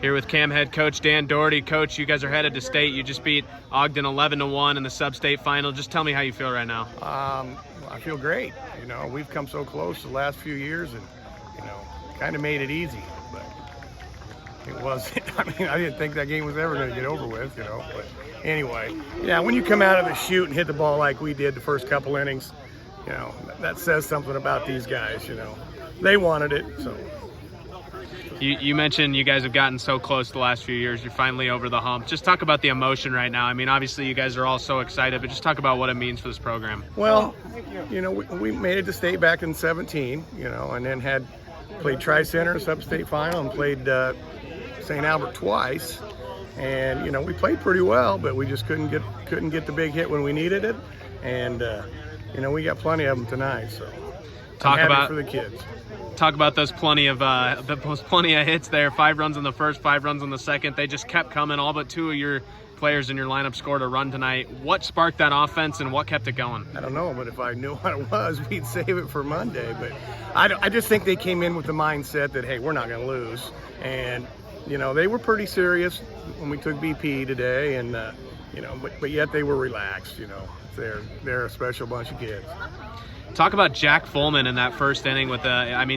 Here with KM head coach Dan Doherty. Coach, you guys are headed to state. You just beat Ogden 11-1 in the sub-state final. Just tell me how you feel right now. I feel great. You know, we've come so close the last few years, and kind of made it easy. But it wasn't. I mean, I didn't think that game was ever going to get over with. But anyway, yeah. When you come out of the chute and hit the ball like we did the first couple innings, that says something about these guys. They wanted it, so. You mentioned you guys have gotten so close the last few years. You're finally over the hump. Just talk about the emotion right now. I mean, obviously you guys are all so excited, but just talk about what it means for this program. Well, we made it to state back in 17, and then played Tri-Center, sub-state final, and played St. Albert twice. And, we played pretty well, but we just couldn't get the big hit when we needed it. And, we got plenty of them tonight, so I'm happy for the kids. Talk about those plenty of hits there. 5 runs in the first, 5 runs in the second. They just kept coming. All but 2 of your players in your lineup scored a run tonight. What sparked that offense and what kept it going? I don't know, but if I knew what it was, we'd save it for Monday. But I just think they came in with the mindset that, hey, we're not going to lose. And, they were pretty serious when we took BP today. And, but yet they were relaxed. They're a special bunch of kids. Talk about Jack Fullman in that first inning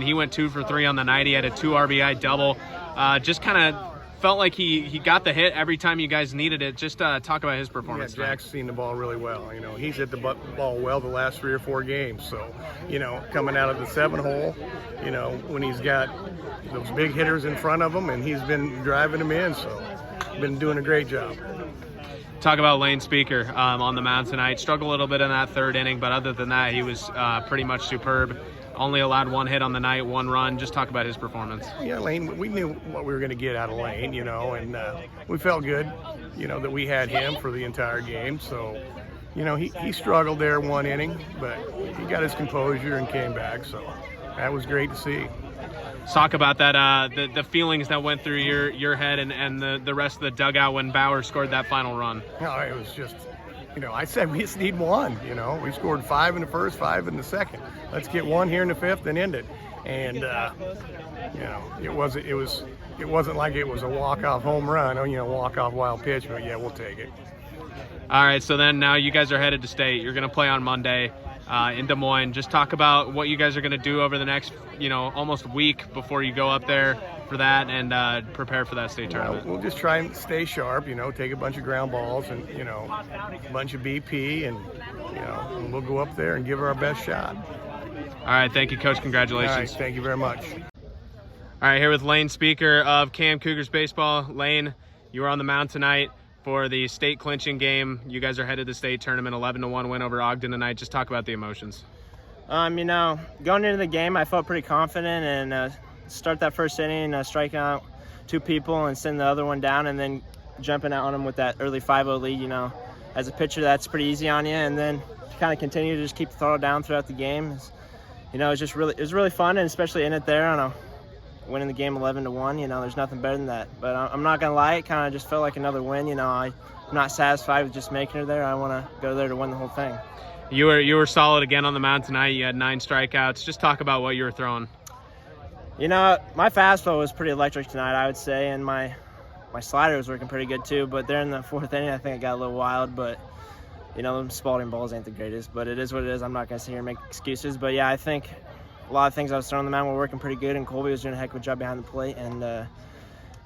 he went 2 for 3 on the night. He had a 2 RBI double. Just kind of felt like he got the hit every time you guys needed it. Just talk about his performance. Yeah, Jack's seen the ball really well. He's hit the ball well the last 3 or 4 games. So, coming out of the 7-hole, when he's got those big hitters in front of him, and he's been driving them in. So, been doing a great job. Talk about Lane Speaker on the mound tonight. Struggled a little bit in that 3rd inning, but other than that, he was pretty much superb. Only allowed 1 hit on the night, 1 run. Just talk about his performance. Yeah, Lane, we knew what we were going to get out of Lane, and we felt good, that we had him for the entire game. So, he struggled there 1 inning, but he got his composure and came back. So that was great to see. Talk about that, the feelings that went through your head and the rest of the dugout when Bauer scored that final run. No, it was just, I said we just need 1. We scored 5 in the first, 5 in the second. Let's get 1 here in the 5th and end it. And it wasn't like it was a walk-off home run, walk-off wild pitch, but yeah, we'll take it. All right, so then now you guys are headed to state. You're going to play on Monday in Des Moines. Just talk about what you guys are going to do over the next, almost week before you go up there for that and prepare for that state tournament. We'll just try and stay sharp, take a bunch of ground balls and, a bunch of BP and we'll go up there and give her our best shot. All right, thank you, Coach. Congratulations. All right, thank you very much. All right, here with Lane Speaker of KM Cougars Baseball. Lane, you were on the mound tonight for the state clinching game. You guys are headed to the state tournament, 11-1 win over Ogden tonight. Just talk about the emotions. Going into the game, I felt pretty confident and start that first inning, striking out 2 people and send the other one down, and then jumping out on them with that early 5-0 lead. As a pitcher, that's pretty easy on you, and then kind of continue to just keep the throttle down throughout the game. It was really fun, and especially in it there winning the game 11-1. There's nothing better than that. But I'm not gonna lie, it kind of just felt like another win. I'm not satisfied with just making her there. I want to go there to win the whole thing. You were solid again on the mound tonight. You had 9 strikeouts. Just talk about what you were throwing. My fastball was pretty electric tonight, I would say, and my slider was working pretty good too. But there in the 4th inning, I think it got a little wild. But them Spalding balls ain't the greatest, but it is what it is. I'm not gonna sit here and make excuses. But yeah, I think a lot of things I was throwing on the mound were working pretty good, and Colby was doing a heck of a job behind the plate. And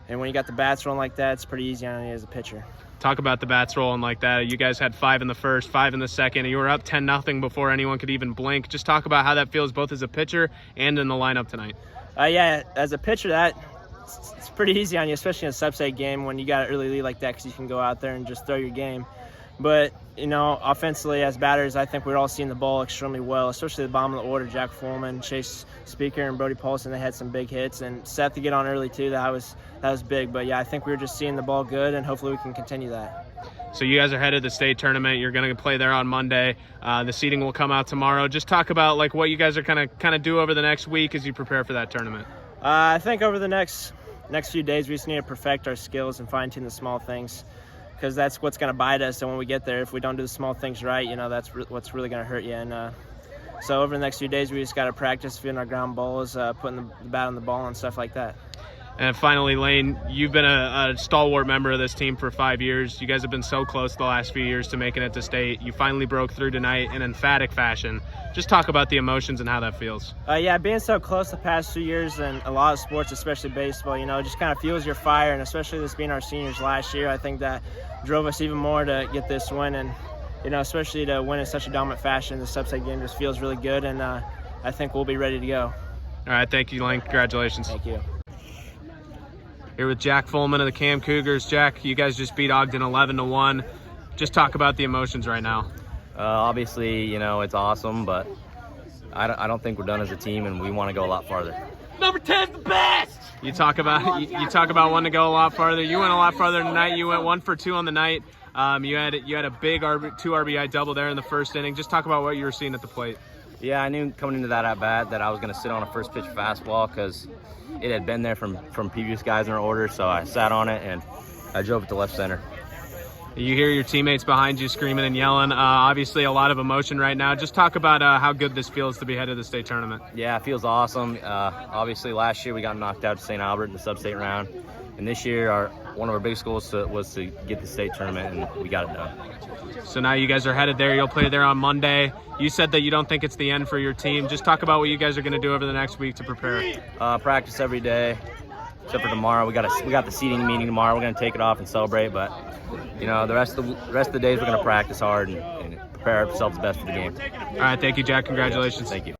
when you got the bats rolling like that, it's pretty easy on you as a pitcher. Talk about the bats rolling like that. You guys had 5 in the first, 5 in the second, and you were up 10-0 before anyone could even blink. Just talk about how that feels both as a pitcher and in the lineup tonight. Yeah, as a pitcher, it's pretty easy on you, especially in a sub-state game when you got an early lead like that, because you can go out there and just throw your game. But, offensively, as batters, I think we're all seeing the ball extremely well, especially the bottom of the order. Jack Fullman, Chase Speaker, and Brody Paulson, they had some big hits. And Seth to get on early, too, that was big. But, yeah, I think we were just seeing the ball good, and hopefully we can continue that. So you guys are headed to the state tournament. You're going to play there on Monday. The seeding will come out tomorrow. Just talk about what you guys are kind of do over the next week as you prepare for that tournament. I think over the next few days, we just need to perfect our skills and fine-tune the small things, because that's what's going to bite us. And when we get there, if we don't do the small things right, that's what's really going to hurt you. And so over the next few days, we just got to practice feeling our ground balls, putting the bat on the ball and stuff like that. And finally, Lane, you've been a stalwart member of this team for 5 years. You guys have been so close the last few years to making it to state. You finally broke through tonight in emphatic fashion. Just talk about the emotions and how that feels. Yeah, being so close the past 2 years in a lot of sports, especially baseball, just kind of fuels your fire, and especially this being our seniors last year, I think that drove us even more to get this win, and especially to win in such a dominant fashion. The sub-state game just feels really good, and I think we'll be ready to go. All right, thank you, Lane. Congratulations. Thank you. Here with Jack Fullman of the Cam Cougars. Jack, you guys just beat Ogden 11-1. Just talk about the emotions right now. Obviously, it's awesome, but I don't think we're done as a team, and we want to go a lot farther. Number 10's the best. You talk about wanting to go a lot farther. You went a lot farther tonight. You went 1 for 2 on the night. You had a big 2 RBI double there in the first inning. Just talk about what you were seeing at the plate. Yeah, I knew coming into that at bat that I was going to sit on a first pitch fastball because it had been there from previous guys in our order. So I sat on it and I drove it to left center. You hear your teammates behind you screaming and yelling. Obviously, a lot of emotion right now. Just talk about how good this feels to be headed to the state tournament. Yeah, it feels awesome. Obviously, last year we got knocked out to St. Albert in the sub-state round. And this year, one of our biggest goals was to get the state tournament, and we got it done. So now you guys are headed there. You'll play there on Monday. You said that you don't think it's the end for your team. Just talk about what you guys are going to do over the next week to prepare. Practice every day, except for tomorrow. We got the seating meeting tomorrow. We're going to take it off and celebrate. But the rest of the days we're going to practice hard and prepare ourselves best for the game. All right, thank you, Jack. Congratulations. Thank you.